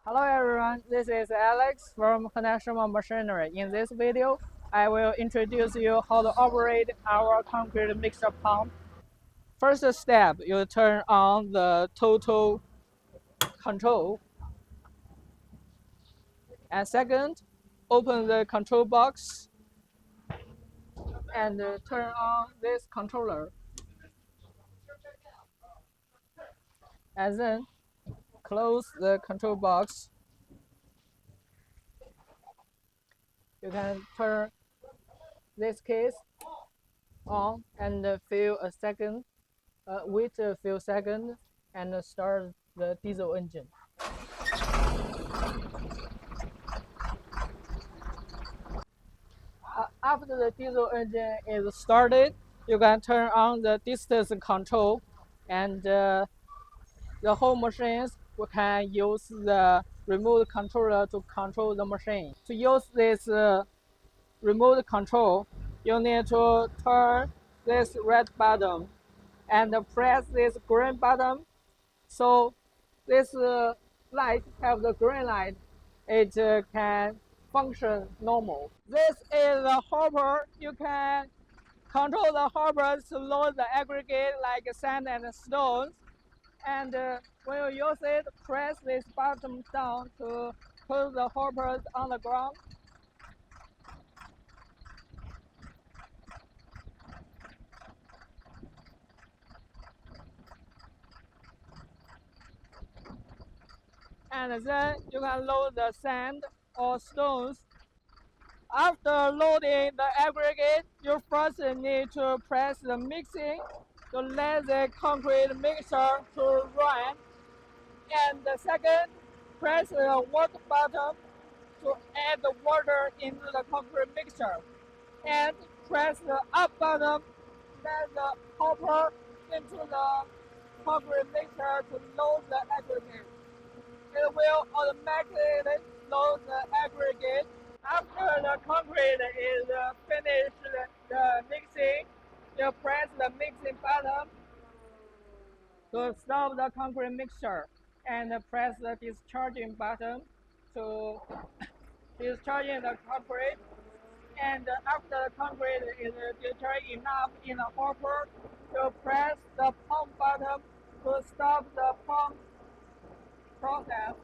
Hello everyone, this is Alex from National Machinery. In this video, I will introduce you how to operate our concrete mixer pump. First step, you turn on the total control. And second, open the control box and turn on this controller. And then close the control box. You can turn this case on and wait a few seconds and start the diesel engine. After the diesel engine is started, you can turn on the distance control, and the whole machines can use the remote controller to control the machine. To use this remote control, you need to turn this red button and press this green button. So this light have the green light, it can function normal. This is the hopper. You can control the hopper to load the aggregate like sand and stones. And when you use it, press this button down to put the hoppers on the ground. And then you can load the sand or stones. After loading the aggregate, you first need to press the mixing to let the concrete mixer to run. And the second, press the water button to add the water into the concrete mixer. And press the up button, let the hopper into the concrete mixer to load the aggregate. It will automatically load the aggregate. After the concrete is finished the mixing, you press the mixing button to stop the concrete mixture, and press the discharging button to discharging the concrete. And after the concrete is discharged enough in the hopper, you press the pump button to stop the pump process.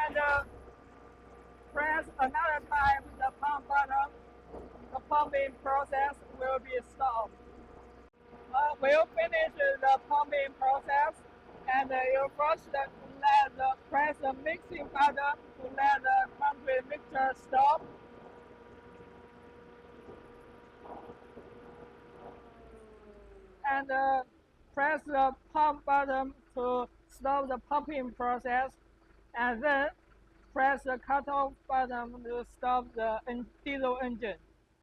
And press another time the pump button, the pumping process will be stopped. We'll finish the pumping process, and you first press the mixing button to let the concrete mixture stop. And press the pump button to stop the pumping process, and then press the cutoff button to stop the diesel engine.